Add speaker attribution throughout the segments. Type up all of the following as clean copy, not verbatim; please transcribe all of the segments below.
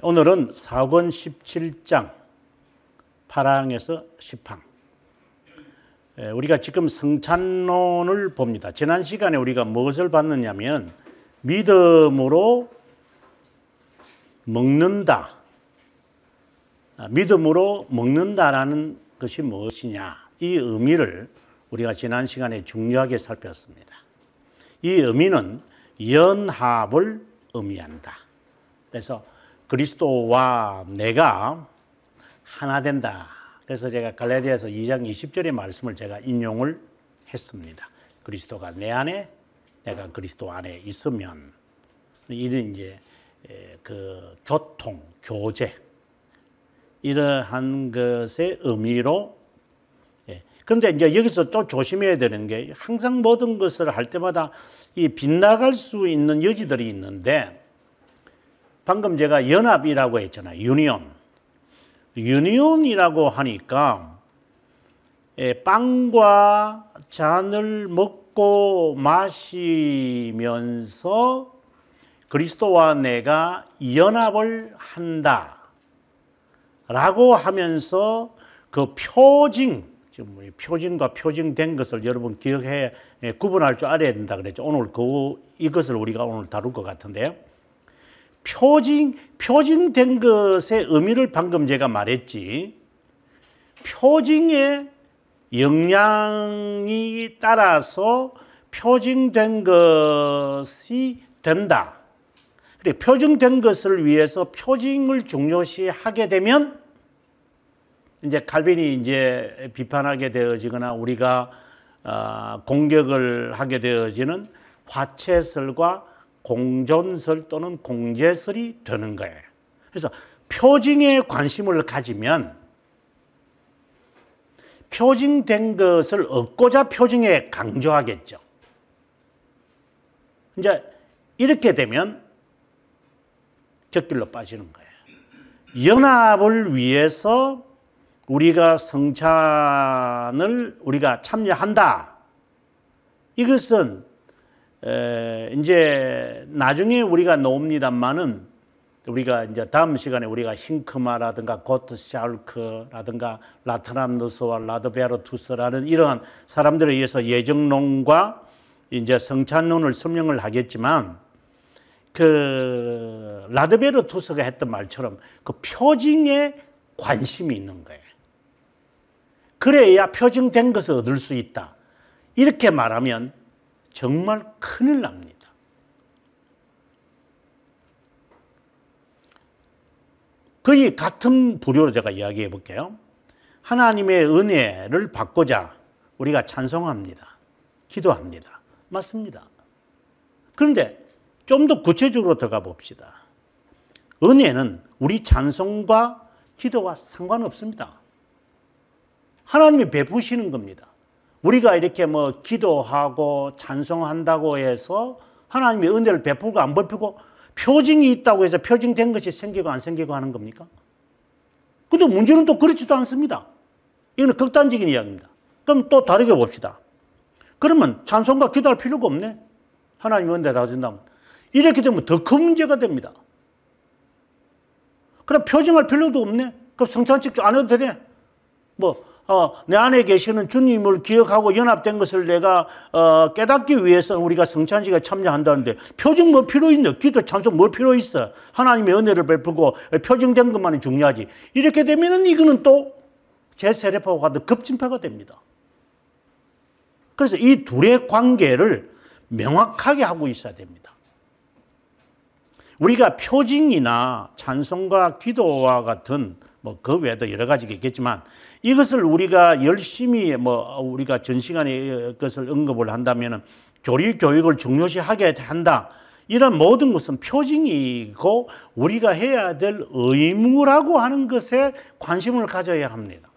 Speaker 1: 오늘은 사권 17장 8항에서 10항. 우리가 지금 성찬론을 봅니다. 지난 시간에 우리가 무엇을 봤느냐면 믿음으로 먹는다. 믿음으로 먹는다라는 것이 무엇이냐. 이 의미를 우리가 지난 시간에 중요하게 살폈습니다. 이 의미는 연합을 의미한다. 그래서 그리스도와 내가 하나 된다. 그래서 제가 갈라디아서 2장 20절의 말씀을 제가 인용을 했습니다. 그리스도가 내 안에, 내가 그리스도 안에 있으면 이런 이제 그 교통, 교제 이러한 것의 의미로. 그런데 이제 여기서 또 조심해야 되는 게 항상 모든 것을 할 때마다 이 빗나갈 수 있는 여지들이 있는데. 방금 제가 연합이라고 했잖아요. 유니온이라고 하니까 빵과 잔을 먹고 마시면서 그리스도와 내가 연합을 한다 라고 하면서 그 지금 표징과 표징된 것을 여러분 기억해 구분할 줄 알아야 된다 그랬죠. 오늘 이것을 우리가 오늘 다룰 것 같은데요. 표징된 것의 의미를 방금 제가 말했지. 표징의 영향이 따라서 표징된 것이 된다. 그래, 표징된 것을 위해서 표징을 중요시하게 되면 이제 칼빈이 이제 비판하게 되어지거나 우리가 공격을 하게 되어지는 화채설과 공존설 또는 공제설이 되는 거예요. 그래서 표징에 관심을 가지면 표징된 것을 얻고자 표징에 강조하겠죠. 이제 이렇게 되면 곁길로 빠지는 거예요. 연합을 위해서 우리가 성찬을 우리가 참여한다. 이것은 이제 나중에 우리가 나옵니다만은 우리가 이제 다음 시간에 우리가 힌크마라든가 고트샬크라든가 라트람누스와 라드베르투스라는 이러한 사람들에 의해서 예정론과 이제 성찬론을 설명을 하겠지만 그 라드베르투스가 했던 말처럼 그 표징에 관심이 있는 거예요. 그래야 표징된 것을 얻을 수 있다. 이렇게 말하면 정말 큰일 납니다. 거의 같은 부류로 제가 이야기해 볼게요. 하나님의 은혜를 받고자 우리가 찬송합니다. 기도합니다. 맞습니다. 그런데 좀 더 구체적으로 들어가 봅시다. 은혜는 우리 찬송과 기도와 상관없습니다. 하나님이 베푸시는 겁니다. 우리가 이렇게 뭐 기도하고 찬송한다고 해서 하나님의 은혜를 베풀고 안 베풀고 표징이 있다고 해서 표징된 것이 생기고 안 생기고 하는 겁니까? 근데 문제는 또 그렇지도 않습니다. 이거는 극단적인 이야기입니다. 그럼 또 다르게 봅시다. 그러면 찬송과 기도할 필요가 없네. 하나님의 은혜 다 준다면. 이렇게 되면 더 큰 문제가 됩니다. 그럼 표징할 필요도 없네. 그럼 성찬식 안 해도 되네. 내 안에 계시는 주님을 기억하고 연합된 것을 내가 깨닫기 위해서 우리가 성찬식에 참여한다는데 표징 뭐 필요 있나? 기도 찬송 뭐 필요 있어? 하나님의 은혜를 베풀고 표징된 것만이 중요하지. 이렇게 되면은 이거는 또 제세례파와 같은 급진파가 됩니다. 그래서 이 둘의 관계를 명확하게 하고 있어야 됩니다. 우리가 표징이나 찬송과 기도와 같은 그 외에도 여러 가지가 있겠지만 이것을 우리가 열심히 우리가 전 시간에 그것을 언급을 한다면 교리 교육을 중요시하게 한다. 이런 모든 것은 표징이고 우리가 해야 될 의무라고 하는 것에 관심을 가져야 합니다.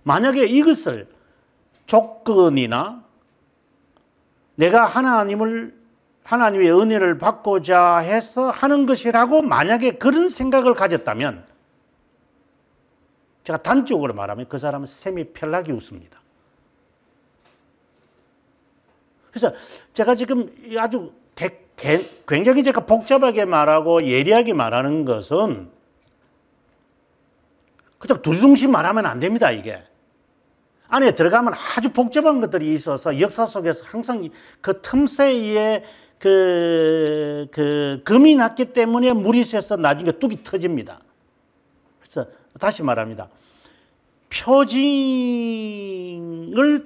Speaker 1: 만약에 이것을 조건이나 내가 하나님의 은혜를 받고자 해서 하는 것이라고 만약에 그런 생각을 가졌다면 제가 단적으로 말하면 그 사람은 셈이 편하게 웃습니다. 그래서 제가 지금 아주 굉장히 제가 복잡하게 말하고 예리하게 말하는 것은 그냥 두리둥실 말하면 안 됩니다, 이게. 안에 들어가면 아주 복잡한 것들이 있어서 역사 속에서 항상 그 틈새에 금이 났기 때문에 물이 새서 나중에 뚝이 터집니다. 그래서 다시 말합니다. 표징을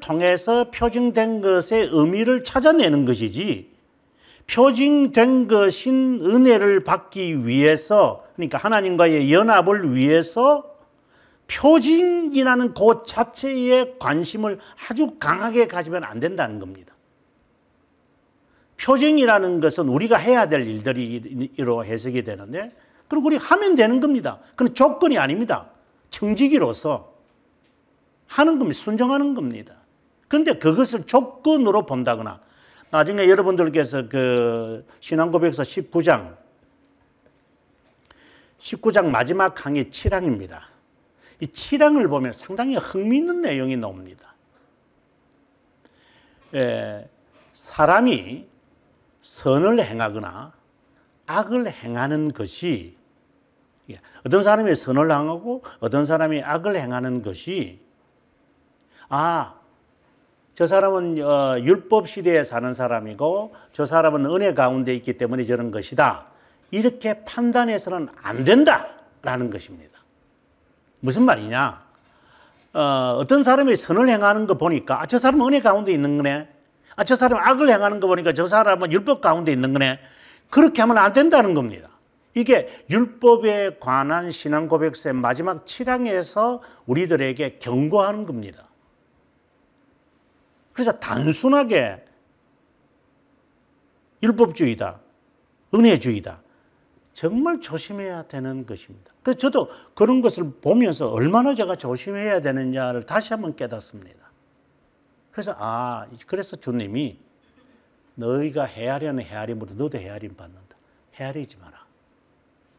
Speaker 1: 통해서 표징된 것의 의미를 찾아내는 것이지, 표징된 것인 은혜를 받기 위해서, 그러니까 하나님과의 연합을 위해서 표징이라는 그 자체에 관심을 아주 강하게 가지면 안 된다는 겁니다. 표징이라는 것은 우리가 해야 될 일들이로 해석이 되는데, 그럼 우리 하면 되는 겁니다. 그건 조건이 아닙니다. 청지기로서 하는 겁니다. 순종하는 겁니다. 그런데 그것을 조건으로 본다거나, 나중에 여러분들께서 그 신앙고백서 19장 마지막 강의 7항입니다. 이 7항을 보면 상당히 흥미있는 내용이 나옵니다. 사람이 선을 행하거나 악을 행하는 것이, 어떤 사람이 선을 행하고 어떤 사람이 악을 행하는 것이, 저 사람은 율법 시대에 사는 사람이고 저 사람은 은혜 가운데 있기 때문에 저런 것이다, 이렇게 판단해서는 안 된다라는 것입니다. 무슨 말이냐? 어떤 사람이 선을 행하는 거 보니까 저 사람은 은혜 가운데 있는 거네, 저 사람은 악을 행하는 거 보니까 저 사람은 율법 가운데 있는 거네, 그렇게 하면 안 된다는 겁니다. 이게 율법에 관한 신앙고백서의 마지막 7항에서 우리들에게 경고하는 겁니다. 그래서 단순하게 율법주의다, 은혜주의다, 정말 조심해야 되는 것입니다. 그래서 저도 그런 것을 보면서 얼마나 제가 조심해야 되느냐를 다시 한번 깨닫습니다. 그래서 그래서 주님이 너희가 헤아려는 헤아림으로 너도 헤아림 받는다, 헤아리지 마라,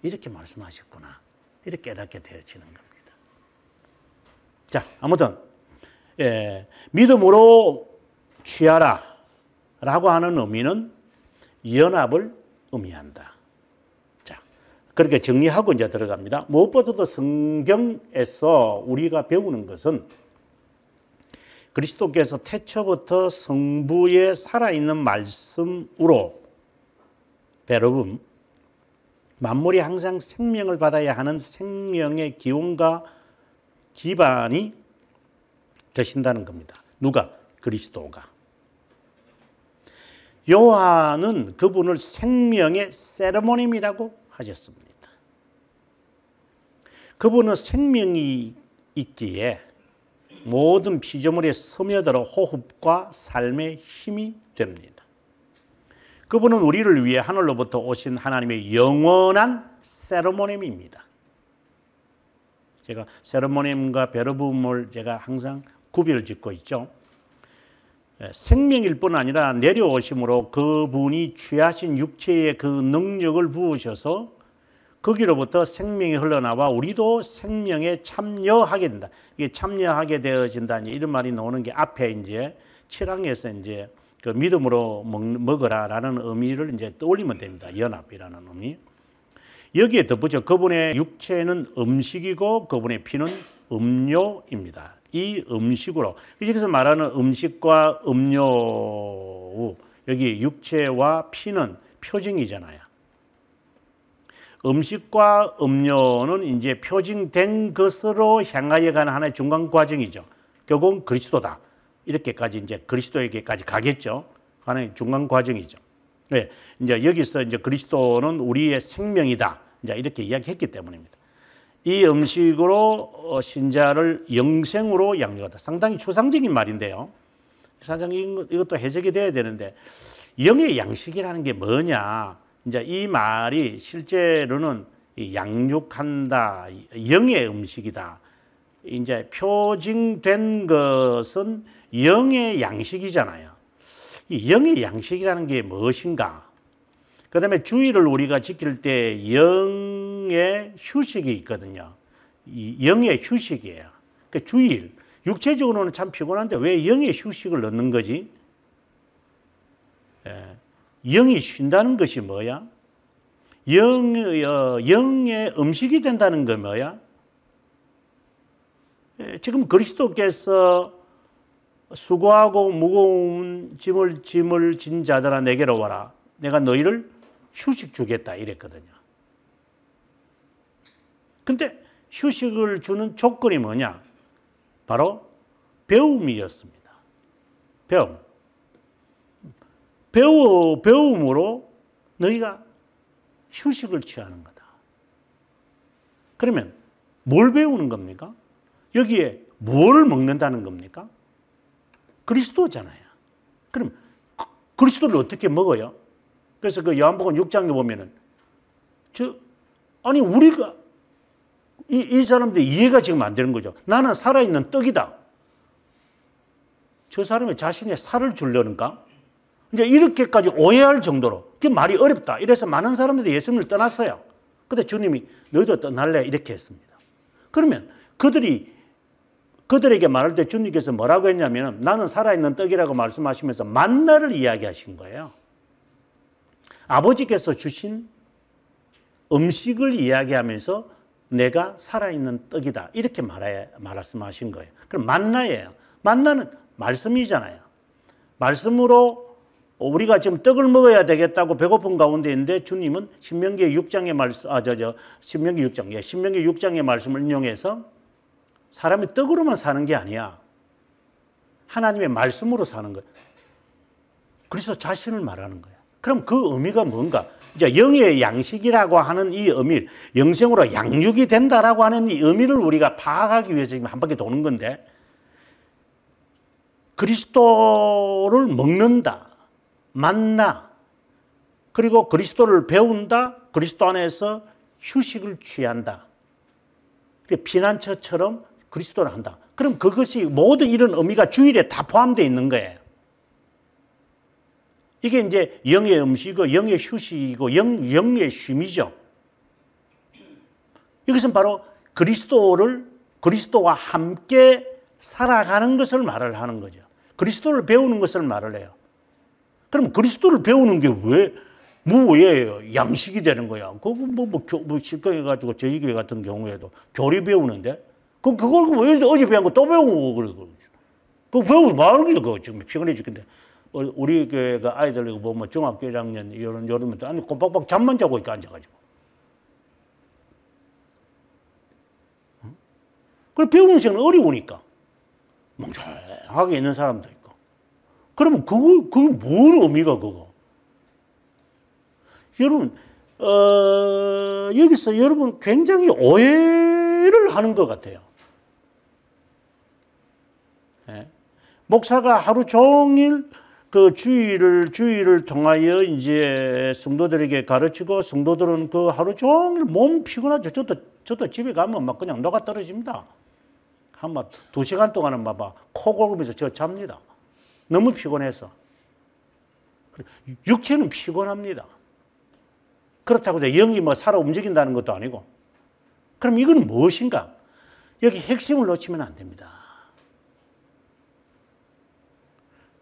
Speaker 1: 이렇게 말씀하셨구나, 이렇게 깨닫게 되어지는 겁니다. 자, 아무튼 믿음으로 취하라 라고 하는 의미는 연합을 의미한다. 자, 그렇게 정리하고 이제 들어갑니다. 무엇보다도 성경에서 우리가 배우는 것은 그리스도께서 태초부터 성부에 살아있는 말씀으로 베러붐, 만물이 항상 생명을 받아야 하는 생명의 기원과 기반이 되신다는 겁니다. 누가? 그리스도가. 요한은 그분을 생명의 세레모니이라고 하셨습니다. 그분은 생명이 있기에 모든 피조물에 스며들어 호흡과 삶의 힘이 됩니다. 그분은 우리를 위해 하늘로부터 오신 하나님의 영원한 세레모니입니다. 제가 세레모니과 베러붐을 제가 항상 구별을 짓고 있죠. 생명일 뿐 아니라 내려오심으로 그분이 취하신 육체의 그 능력을 부으셔서 거기로부터 생명이 흘러나와 우리도 생명에 참여하게 된다. 이게 참여하게 되어진다, 이런 말이 나오는 게 앞에 이제 7항에서 이제 그 믿음으로 먹으라라는 의미를 이제 떠올리면 됩니다. 연합이라는 의미. 여기에 덧붙여 그분의 육체는 음식이고 그분의 피는 음료입니다. 이 음식으로, 여기서 말하는 음식과 음료, 여기 육체와 피는 표징이잖아요. 음식과 음료는 이제 표징된 것으로 향하여 가는 하나의 중간 과정이죠. 결국은 그리스도다, 이렇게까지 이제 그리스도에게까지 가겠죠. 하나의 중간 과정이죠. 네, 이제 여기서 이제 그리스도는 우리의 생명이다, 이제 이렇게 이야기했기 때문입니다. 이 음식으로 신자를 영생으로 양육하다. 상당히 추상적인 말인데요. 사실 이것도 해석이 돼야 되는데, 영의 양식이라는 게 뭐냐? 이제 이 말이 실제로는 양육한다, 영의 음식이다. 이제 표징된 것은 영의 양식이잖아요. 이 영의 양식이라는 게 무엇인가? 그 다음에 주일을 우리가 지킬 때 영의 휴식이 있거든요. 이 영의 휴식이에요. 그 주일, 육체적으로는 참 피곤한데 왜 영의 휴식을 넣는 거지? 영이 쉰다는 것이 뭐야? 영의 음식이 된다는 건 뭐야? 지금 그리스도께서 수고하고 무거운 짐을 진 자들아 내게로 와라. 내가 너희를 휴식 주겠다 이랬거든요. 근데 휴식을 주는 조건이 뭐냐? 바로 배움이었습니다. 배움으로 너희가 휴식을 취하는 거다. 그러면 뭘 배우는 겁니까? 여기에 뭘 먹는다는 겁니까? 그리스도잖아요. 그럼 그리스도를 어떻게 먹어요? 그래서 그 요한복음 6장에 보면은 아니 우리가 이 사람들 이해가 지금 안 되는 거죠. 나는 살아있는 떡이다. 저 사람이 자신의 살을 주려는가? 이제 이렇게까지 오해할 정도로 그게 말이 어렵다. 이래서 많은 사람들이 예수님을 떠났어요. 근데 주님이 너희도 떠날래? 이렇게 했습니다. 그러면 그들에게 말할 때 주님께서 뭐라고 했냐면 나는 살아있는 떡이라고 말씀하시면서 만나를 이야기하신 거예요. 아버지께서 주신 음식을 이야기하면서 내가 살아있는 떡이다. 이렇게 말씀하신 거예요. 그럼 만나예요. 만나는 말씀이잖아요. 말씀으로 우리가 지금 떡을 먹어야 되겠다고 배고픈 가운데인데 주님은 신명기 6장의 말씀, 신명기 6장의 말씀을 인용해서 사람이 떡으로만 사는 게 아니야. 하나님의 말씀으로 사는 거예요. 그래서 자신을 말하는 거야. 그럼 그 의미가 뭔가? 이제 영의 양식이라고 하는 이 의미, 영생으로 양육이 된다라고 하는 이 의미를 우리가 파악하기 위해서 지금 한 바퀴 도는 건데, 그리스도를 먹는다, 만나, 그리고 그리스도를 배운다, 그리스도 안에서 휴식을 취한다. 피난처처럼 그리스도를 한다. 그럼 그것이 모든 이런 의미가 주일에 다 포함되어 있는 거예요. 이게 이제 영의 음식이고 영의 휴식이고 영의 쉼이죠. 이것은 바로 그리스도와 함께 살아가는 것을 말을 하는 거죠. 그리스도를 배우는 것을 말을 해요. 그럼 그리스도를 배우는 게 왜 양식이 되는 거야? 그거 실컷해가지고 저희 교회 같은 경우에도 교리 배우는데 그걸 왜 어제 배운 거 또 배우고 그래? 그거 배우고 뭐 하는 거야? 그거 지금 피곤해 죽겠는데. 우리 교회가 아이들 보면 중학교 1학년 이러면 아니 꼬박박 잠만 자고 있고 앉아가지고. 그래 배우는 시간은 어려우니까 멍청하게 있는 사람도 있고. 그러면 그거 뭔 의미가 그거? 여러분 여기서 여러분 굉장히 오해를 하는 것 같아요. 네? 목사가 하루 종일 그 주의를 통하여 이제 성도들에게 가르치고 성도들은 그 하루 종일 몸 피곤하죠. 저도 집에 가면 막 그냥 녹아 떨어집니다. 한 2시간 동안은 막 코 골면서 저 잡니다. 너무 피곤해서. 육체는 피곤합니다. 그렇다고 해서 영이 뭐 살아 움직인다는 것도 아니고. 그럼 이건 무엇인가? 여기 핵심을 놓치면 안 됩니다.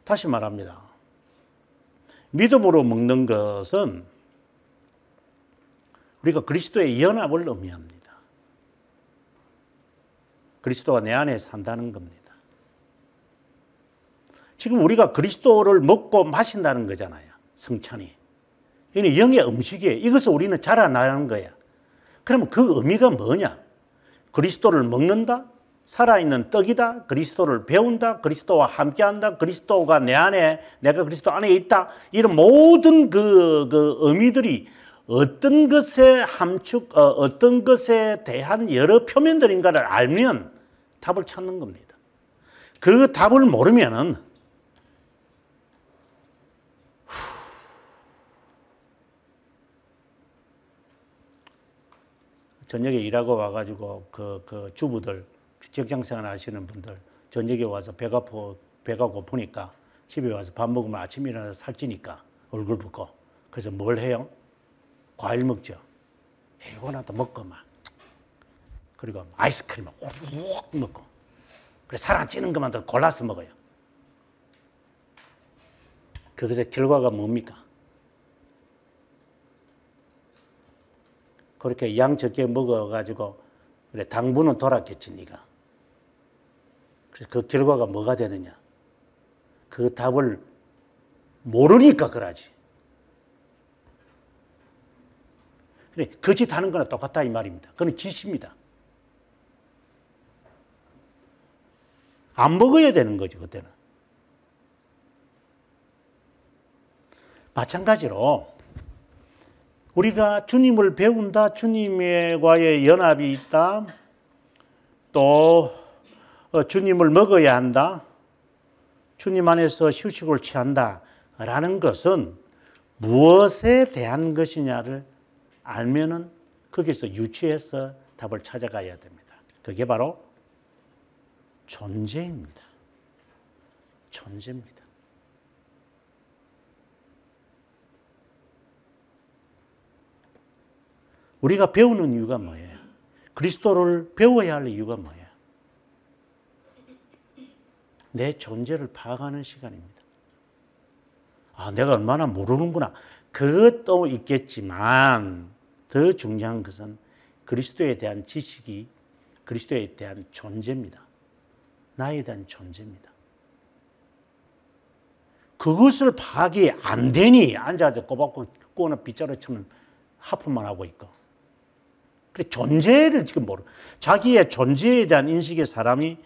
Speaker 1: 다시 말합니다. 믿음으로 먹는 것은 우리가 그리스도의 연합을 의미합니다. 그리스도가 내 안에 산다는 겁니다. 지금 우리가 그리스도를 먹고 마신다는 거잖아요. 성찬이. 이건 영의 음식이에요. 이것을 우리는 자라나는 거예요. 그러면 그 의미가 뭐냐? 그리스도를 먹는다? 살아있는 떡이다. 그리스도를 배운다. 그리스도와 함께한다. 그리스도가 내 안에, 내가 그리스도 안에 있다. 이런 모든 그 의미들이 어떤 것에 대한 여러 표면들인가를 알면 답을 찾는 겁니다. 그 답을 모르면은 저녁에 일하고 와가지고 그 주부들 직장생활 하시는 분들 저녁에 와서 배가 고프니까 집에 와서 밥 먹으면 아침에 일어나서 살찌니까 얼굴 붓고 그래서 뭘 해요? 과일 먹죠. 피곤하다 먹고 막 그리고 아이스크림을 훅 먹고 그래 살 안 찌는 것만 더 골라서 먹어요. 그것의 결과가 뭡니까? 그렇게 양 적게 먹어가지고 그래 당분은 돌았겠지 네가. 그래서 그 결과가 뭐가 되느냐? 그 답을 모르니까 그러지. 그래 거짓하는 거나 똑같다 이 말입니다. 그건 짓입니다. 안 먹어야 되는 거죠 그때는. 마찬가지로 우리가 주님을 배운다, 주님과의 연합이 있다, 또 주님을 먹어야 한다, 주님 안에서 휴식을 취한다라는 것은 무엇에 대한 것이냐를 알면은 거기서 유추해서 답을 찾아가야 됩니다. 그게 바로 존재입니다. 존재입니다. 우리가 배우는 이유가 뭐예요? 그리스도를 배워야 할 이유가 뭐예요? 내 존재를 파악하는 시간입니다. 아, 내가 얼마나 모르는구나. 그것도 있겠지만 더 중요한 것은 그리스도에 대한 지식이 그리스도에 대한 존재입니다. 나에 대한 존재입니다. 그것을 파악이 안 되니 앉아서 꼬박꼬박 빗자루처럼 하품만 하고 있고. 그래 존재를 지금 모르. 자기의 존재에 대한 인식의 사람이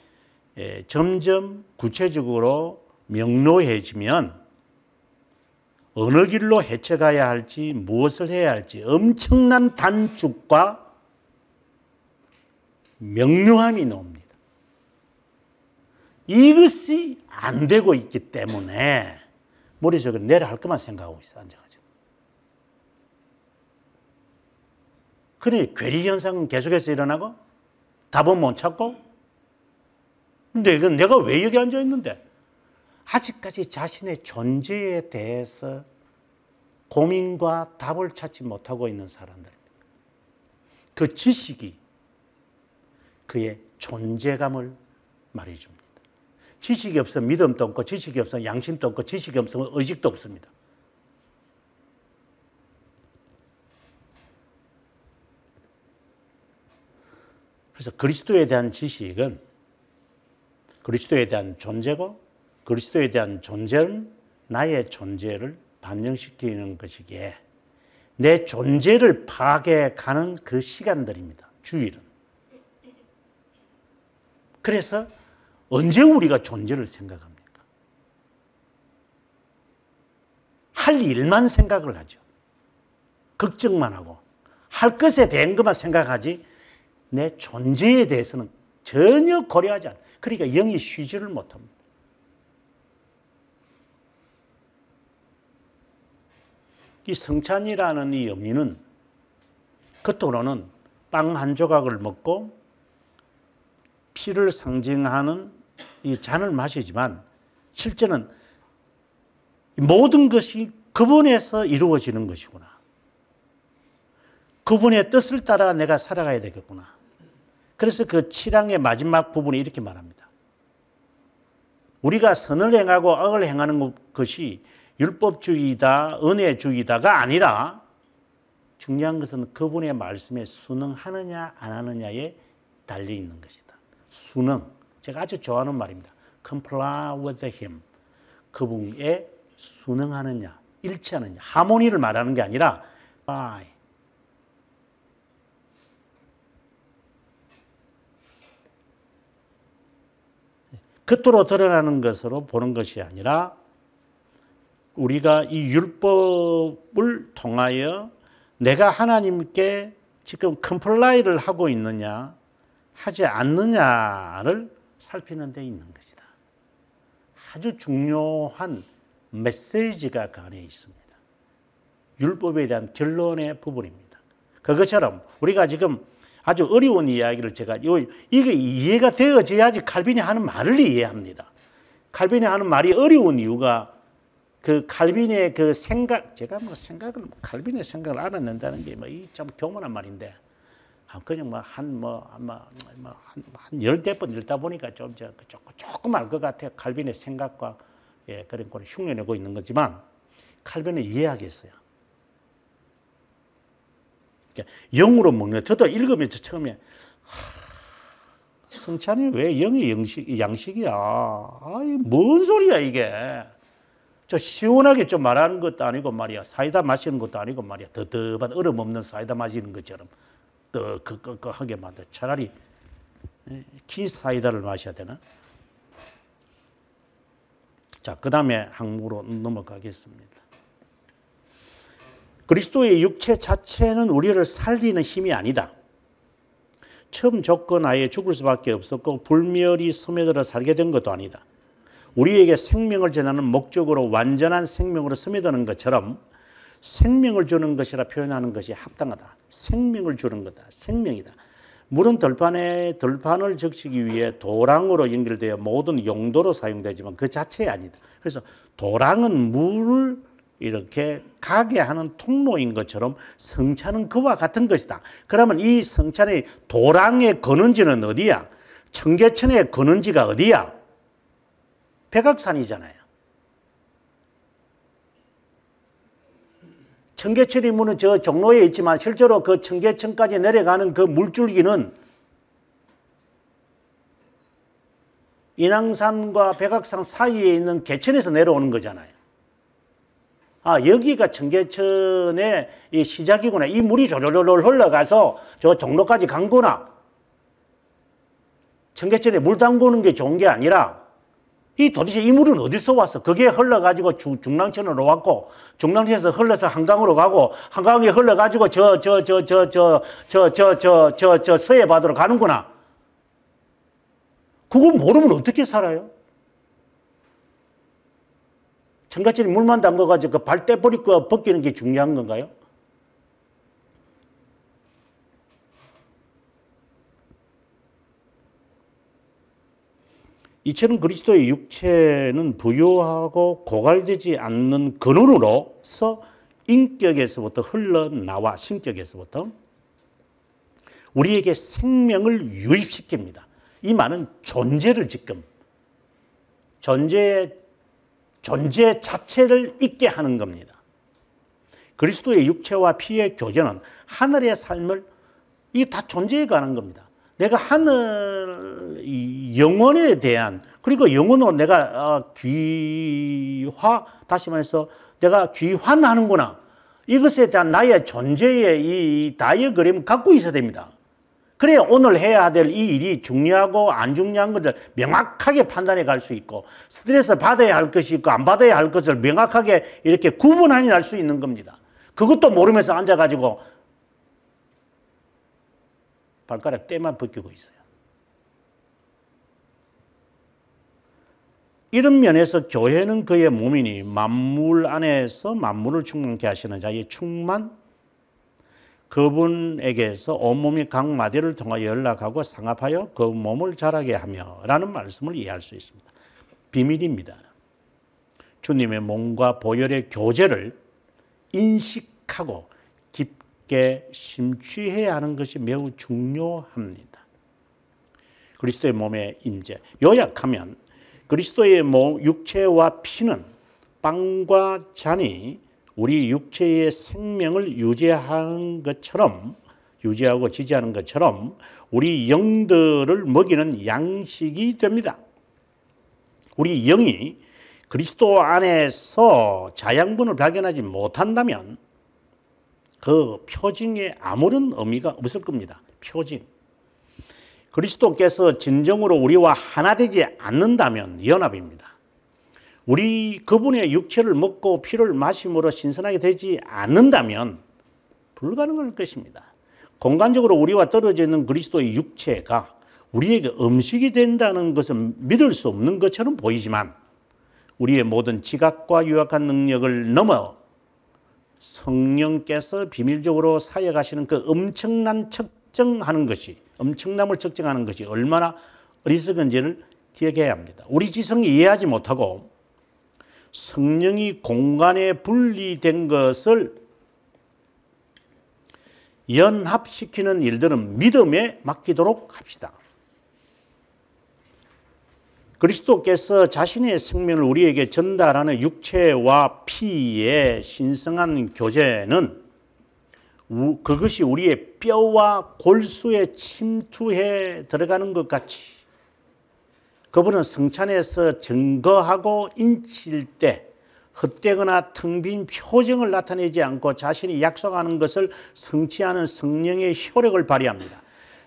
Speaker 1: 점점 구체적으로 명료해지면 어느 길로 헤쳐가야 할지 무엇을 해야 할지 엄청난 단축과 명료함이 나옵니다. 이것이 안 되고 있기 때문에 머릿속에 내려 할 것만 생각하고 있어 앉아가지고. 그러니 괴리 현상은 계속해서 일어나고 답은 못 찾고. 근데 이건 내가 왜 여기 앉아 있는데? 아직까지 자신의 존재에 대해서 고민과 답을 찾지 못하고 있는 사람들입니다. 그 지식이 그의 존재감을 말해줍니다. 지식이 없으면 믿음도 없고 지식이 없으면 양심도 없고 지식이 없으면 의식도 없습니다. 그래서 그리스도에 대한 지식은 그리스도에 대한 존재고 그리스도에 대한 존재는 나의 존재를 반영시키는 것이기에 내 존재를 파악해 가는 그 시간들입니다. 주일은. 그래서 언제 우리가 존재를 생각합니까? 할 일만 생각을 하죠. 걱정만 하고 할 것에 대한 것만 생각하지 내 존재에 대해서는 전혀 고려하지 않아요. 그러니까 영이 쉬지를 못합니다. 이 성찬이라는 이 의미는 겉으로는 빵 한 조각을 먹고 피를 상징하는 이 잔을 마시지만 실제는 모든 것이 그분에서 이루어지는 것이구나. 그분의 뜻을 따라 내가 살아가야 되겠구나. 그래서 그 7항의 마지막 부분이 이렇게 말합니다. 우리가 선을 행하고 악을 행하는 것이 율법주의다, 은혜주의다가 아니라 중요한 것은 그분의 말씀에 순응하느냐 안 하느냐에 달려 있는 것이다. 순응. 제가 아주 좋아하는 말입니다. Comply with him. 그분에 순응하느냐, 일치하느냐. 하모니를 말하는 게 아니라 by. 겉으로 드러나는 것으로 보는 것이 아니라 우리가 이 율법을 통하여 내가 하나님께 지금 컴플라이를 하고 있느냐 하지 않느냐를 살피는 데 있는 것이다. 아주 중요한 메시지가 그 안에 있습니다. 율법에 대한 결론의 부분입니다. 그것처럼 우리가 지금 아주 어려운 이야기를 제가 이거 이해가 되어져야지 칼빈이 하는 말을 이해합니다. 칼빈이 하는 말이 어려운 이유가 그 칼빈의 그 생각, 제가 뭐 생각을 칼빈의 생각을 알아낸다는 게 뭐 이 참 교만한 말인데 그냥 뭐 한 열댓 번 읽다 보니까 조금 알 것 같아요. 칼빈의 생각과 그런 걸 흉내내고 있는 거지만 칼빈은 이해하겠어요. 영으로 먹는. 저도 읽으면서 처음에 성찬이 왜 영의 양식이야? 아이, 뭔 소리야 이게? 저 시원하게 좀 말하는 것도 아니고 말이야. 사이다 마시는 것도 아니고 말이야. 더덥한 얼음 없는 사이다 마시는 것처럼 뜨끈하게 만들. 차라리 긴 사이다를 마셔야 되나? 자, 그 다음에 항목으로 넘어가겠습니다. 그리스도의 육체 자체는 우리를 살리는 힘이 아니다. 처음 조건 아예 죽을 수밖에 없었고 불멸이 스며들어 살게 된 것도 아니다. 우리에게 생명을 전하는 목적으로 완전한 생명으로 스며드는 것처럼 생명을 주는 것이라 표현하는 것이 합당하다. 생명을 주는 거다. 생명이다. 물은 들판을 적시기 위해 도랑으로 연결되어 모든 용도로 사용되지만 그 자체가 아니다. 그래서 도랑은 물을 이렇게 가게 하는 통로인 것처럼 성찬은 그와 같은 것이다. 그러면 이 성찬의 도랑의 근원지는 어디야? 청계천의 근원지가 어디야? 백악산이잖아요. 청계천이 물은 저 종로에 있지만 실제로 그 청계천까지 내려가는 그 물줄기는 인왕산과 백악산 사이에 있는 개천에서 내려오는 거잖아요. 아, 여기가 청계천의 이 시작이구나. 이 물이 조절조절 흘러가서 저 종로까지 간구나. 청계천에 물 담그는 게 좋은 게 아니라 도대체 이 물은 어디서 왔어? 그게 흘러가지고 중랑천으로 왔고, 중랑천에서 흘러서 한강으로 가고, 한강에 흘러가지고 서해바다로 가는구나. 그거 모르면 어떻게 살아요? 청계천에 물만 담가가지고 그 발 떼버리고 벗기는 게 중요한 건가요? 이처럼 그리스도의 육체는 부유하고 고갈되지 않는 근원으로서 인격에서부터 흘러나와 신격에서부터 우리에게 생명을 유입시킵니다. 이 말은 존재를 지금 존재 자체를 있게 하는 겁니다. 그리스도의 육체와 피의 교제는 하늘의 삶을 이게 다 존재에 관한 겁니다. 내가 하늘 영혼에 대한 그리고 영혼으로 내가 다시 말해서 내가 귀환하는구나. 이것에 대한 나의 존재의 이 다이어그램을 갖고 있어야 됩니다. 그래야 오늘 해야 될 이 일이 중요하고 안 중요한 것을 명확하게 판단해 갈 수 있고 스트레스 받아야 할 것이 있고 안 받아야 할 것을 명확하게 이렇게 구분하니 할 수 있는 겁니다. 그것도 모르면서 앉아가지고 발가락 때만 벗기고 있어요. 이런 면에서 교회는 그의 몸이니 만물 안에서 만물을 충만케 하시는 자의 충만, 그분에게서 온몸이 각 마디를 통하여 연락하고 상합하여 그 몸을 자라게 하며 라는 말씀을 이해할 수 있습니다. 비밀입니다. 주님의 몸과 보혈의 교제를 인식하고 깊게 심취해야 하는 것이 매우 중요합니다. 그리스도의 몸의 임재. 요약하면 그리스도의 몸, 육체와 피는 빵과 잔이 우리 육체의 생명을 유지하는 것처럼, 유지하고 지지하는 것처럼 우리 영들을 먹이는 양식이 됩니다. 우리 영이 그리스도 안에서 자양분을 발견하지 못한다면 그 표징에 아무런 의미가 없을 겁니다. 표징. 그리스도께서 진정으로 우리와 하나 되지 않는다면 연합입니다. 우리 그분의 육체를 먹고 피를 마심으로 신선하게 되지 않는다면 불가능할 것입니다. 공간적으로 우리와 떨어져 있는 그리스도의 육체가 우리에게 음식이 된다는 것은 믿을 수 없는 것처럼 보이지만 우리의 모든 지각과 유약한 능력을 넘어 성령께서 비밀적으로 사역하시는 그 엄청난 측정하는 것이, 엄청남을 측정하는 것이 얼마나 어리석은지를 기억해야 합니다. 우리 지성이 이해하지 못하고 성령이 공간에 분리된 것을 연합시키는 일들은 믿음에 맡기도록 합시다. 그리스도께서 자신의 생명을 우리에게 전달하는 육체와 피의 신성한 교제는 그것이 우리의 뼈와 골수에 침투해 들어가는 것 같이 그분은 성찬에서 증거하고 인칠 때 헛되거나 텅 빈 표정을 나타내지 않고 자신이 약속하는 것을 성취하는 성령의 효력을 발휘합니다.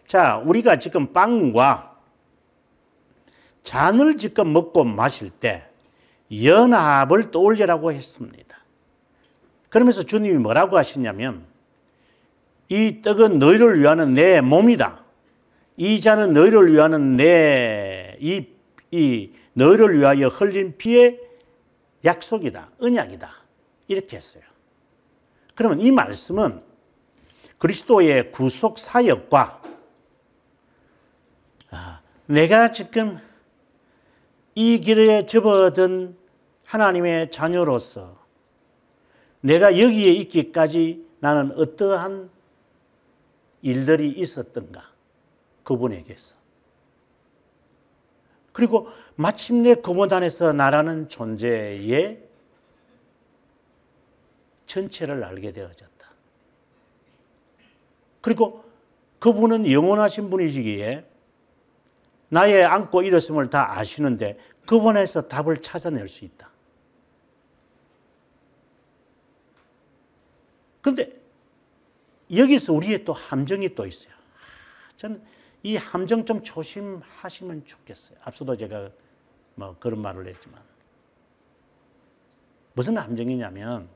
Speaker 1: 자, 우리가 지금 빵과 잔을 지금 먹고 마실 때 연합을 떠올리라고 했습니다. 그러면서 주님이 뭐라고 하시냐면 이 떡은 너희를 위하는 내 몸이다. 이 잔은 너희를 위하는 너희를 위하여 흘린 피의 약속이다. 언약이다. 이렇게 했어요. 그러면 이 말씀은 그리스도의 구속 사역과 내가 지금 이 길에 접어든 하나님의 자녀로서 내가 여기에 있기까지 나는 어떠한 일들이 있었던가 그분에게서 그리고 마침내 그분 안에서 나라는 존재의 전체를 알게 되어졌다. 그리고 그분은 영원하신 분이시기에 나의 안고 일었음을 다 아시는데 그분에서 답을 찾아낼 수 있다. 그런데 여기서 우리의 또 함정이 또 있어요. 저는 이 함정 좀 조심하시면 좋겠어요. 앞서도 제가 뭐 그런 말을 했지만 무슨 함정이냐면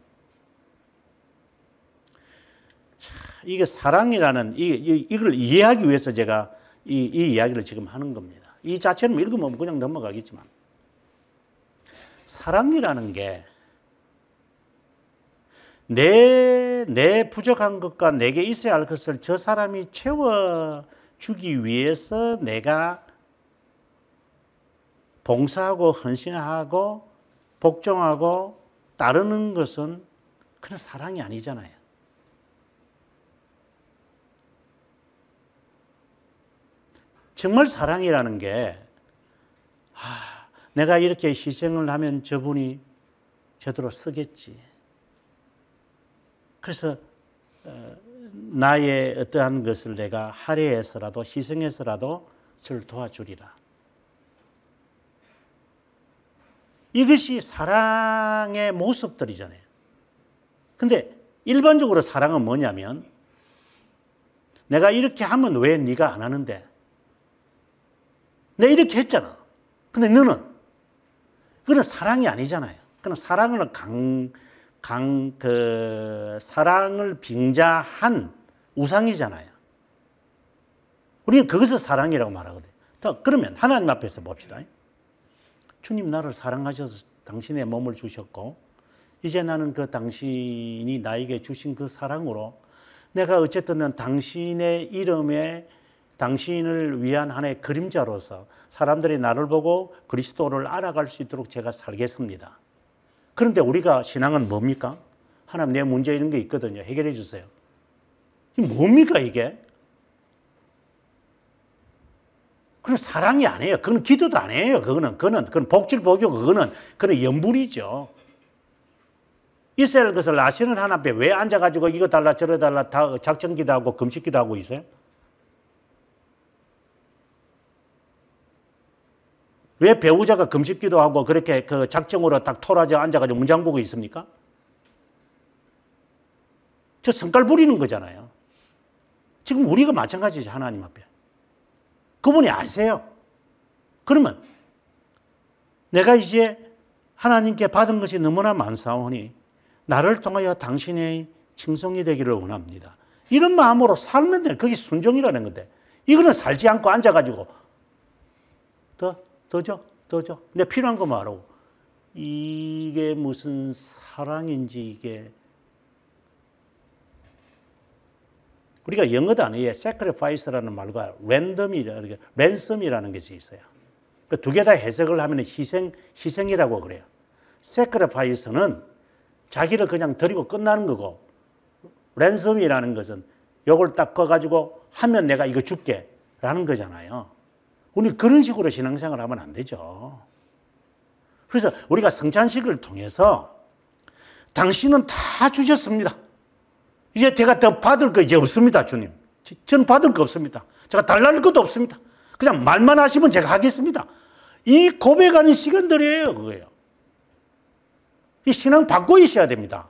Speaker 1: 이게 사랑이라는 이걸 이해하기 위해서 제가 이 이야기를 지금 하는 겁니다. 이 자체는 읽으면 그냥 넘어가겠지만 사랑이라는 게 내 부족한 것과 내게 있어야 할 것을 저 사람이 채워주기 위해서 내가 봉사하고 헌신하고 복종하고 따르는 것은 그런 사랑이 아니잖아요. 정말 사랑이라는 게 내가 이렇게 희생을 하면 저분이 제대로 서겠지. 그래서 나의 어떠한 것을 내가 할애해서라도 희생해서라도 저를 도와주리라. 이것이 사랑의 모습들이잖아요. 근데 일반적으로 사랑은 뭐냐면 내가 이렇게 하면 왜 네가 안 하는데? 내가 이렇게 했잖아. 근데 너는? 그건 사랑이 아니잖아요. 그건 사랑을 빙자한 우상이잖아요. 우리는 그것을 사랑이라고 말하거든요. 그러면 하나님 앞에서 봅시다. 주님 나를 사랑하셔서 당신의 몸을 주셨고 이제 나는 그 당신이 나에게 주신 그 사랑으로 내가 어쨌든 당신의 이름에 당신을 위한 하나의 그림자로서 사람들이 나를 보고 그리스도를 알아갈 수 있도록 제가 살겠습니다. 그런데 우리가 신앙은 뭡니까? 하나님 내 문제 이런 게 있거든요. 해결해 주세요. 이게 뭡니까 이게? 그건 사랑이 아니에요. 그건 기도도 아니에요. 그거는 복질 복용 그거는 연불이죠. 있어야 할 것을 아시는 하나님 앞에 왜 앉아가지고 이거 달라 저거 달라 다 작정기도 하고 금식기도 하고 있어요? 왜 배우자가 금식기도 하고 그렇게 그 작정으로 딱 토라져 앉아가지고 문장 보고 있습니까? 저 성깔 부리는 거잖아요. 지금 우리가 마찬가지죠. 하나님 앞에. 그분이 아세요. 그러면 내가 이제 하나님께 받은 것이 너무나 많사오니 나를 통하여 당신의 칭송이 되기를 원합니다. 이런 마음으로 살면 돼. 그게 순종이라는 건데 이거는 살지 않고 앉아가지고 더 줘. 내가 필요한 거 말하고 이게 무슨 사랑인지 이게 우리가 영어 단어에 sacrifice라는 말과 ransom이라는 것이 있어요. 그 두 개 다 해석을 하면 희생이라고 그래요. sacrifice는 자기를 그냥 드리고 끝나는 거고 ransom이라는 것은 요걸 딱 꺼가지고 하면 내가 이거 줄게 라는 거잖아요. 우리 그런 식으로 신앙생활을 하면 안 되죠. 그래서 우리가 성찬식을 통해서 당신은 다 주셨습니다. 이제 제가 더 받을 거 이제 없습니다, 주님. 저는 받을 거 없습니다. 제가 달라는 것도 없습니다. 그냥 말만 하시면 제가 하겠습니다. 이 고백하는 시간들이에요, 그거예요. 이 신앙 받고 있어야 됩니다.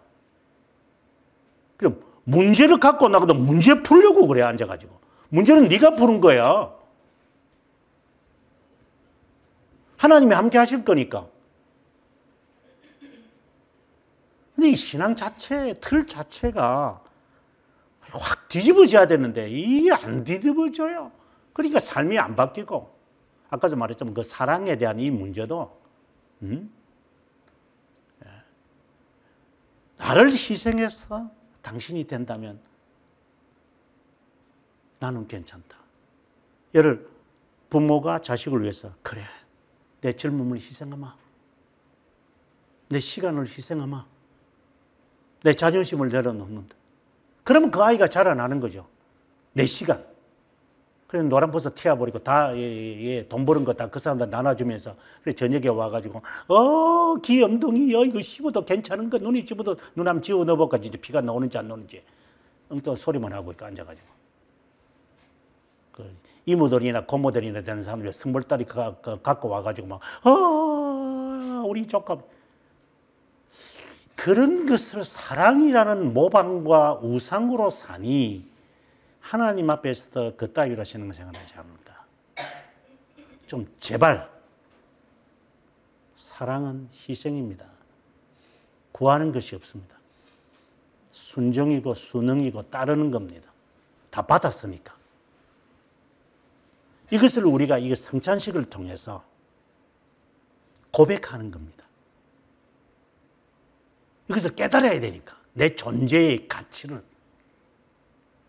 Speaker 1: 그럼 문제를 갖고 나가도 문제 풀려고 그래, 앉아가지고. 문제는 네가 푸는 거야. 하나님이 함께 하실 거니까. 근데 이 신앙 자체, 틀 자체가 확 뒤집어져야 되는데 이게 안 뒤집어져요. 그러니까 삶이 안 바뀌고 아까도 말했지만 그 사랑에 대한 이 문제도 나를 희생해서 당신이 된다면 나는 괜찮다. 예를 부모가 자식을 위해서 그래 내 젊음을 희생하마. 내 시간을 희생하마. 내 자존심을 내려놓는다. 그러면 그 아이가 자라나는 거죠. 내 시간. 그래서 노란버섯 튀어버리고 다, 돈 버는 거 다 그 사람들 나눠주면서, 그래, 저녁에 와가지고, 귀염둥이, 이거 씹어도 괜찮은 거, 눈이 씹어도 눈 한번 지워 넣어볼까, 진짜 피가 나오는지 안 나오는지. 또 소리만 하고 있고, 앉아가지고. 그 이모들이나 고모들이나 되는 사람들 성벌딸이 갖고 와가지고 막, 우리 조카. 그런 것을 사랑이라는 모방과 우상으로 사니 하나님 앞에서 그따위로 하시는 거 생각하지 않는다. 좀 제발 사랑은 희생입니다. 구하는 것이 없습니다. 순종이고 순응이고 따르는 겁니다. 다 받았으니까. 이것을 우리가 이 성찬식을 통해서 고백하는 겁니다. 이것을 깨달아야 되니까. 내 존재의 가치를.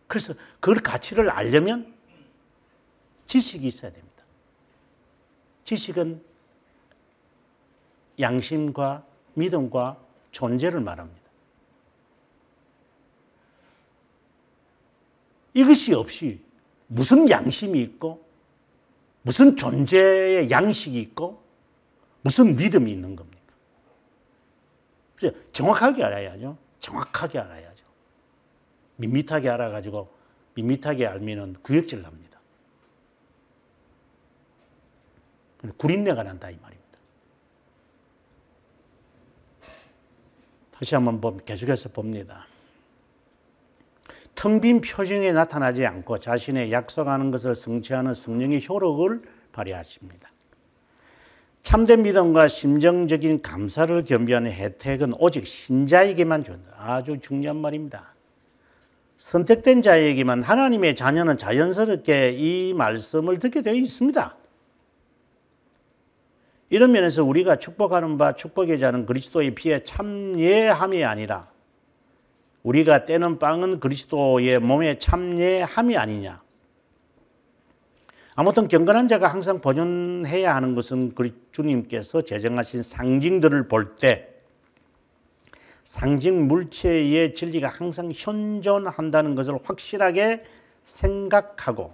Speaker 1: 그래서 그 가치를 알려면 지식이 있어야 됩니다. 지식은 양심과 믿음과 존재를 말합니다. 이것이 없이 무슨 양심이 있고 무슨 존재의 양식이 있고 무슨 믿음이 있는 겁니까? 정확하게 알아야죠. 정확하게 알아야죠. 밋밋하게 알아가지고 밋밋하게 알면은 구역질 납니다. 구린내가 난다 이 말입니다. 다시 한번 계속해서 봅니다. 텅 빈 표정에 나타나지 않고 자신의 약속하는 것을 성취하는 성령의 효력을 발휘하십니다. 참된 믿음과 심정적인 감사를 겸비하는 혜택은 오직 신자에게만 준다. 아주 중요한 말입니다. 선택된 자에게만 하나님의 자녀는 자연스럽게 이 말씀을 듣게 되어 있습니다. 이런 면에서 우리가 축복하는 바 축복의 자는 그리스도의 피에 참여함이 아니라 우리가 떼는 빵은 그리스도의 몸에 참여함이 아니냐. 아무튼 경건한 자가 항상 보존해야 하는 것은 주님께서 제정하신 상징들을 볼 때 상징 물체의 진리가 항상 현존한다는 것을 확실하게 생각하고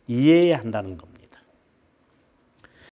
Speaker 1: 이해해야 한다는 겁니다.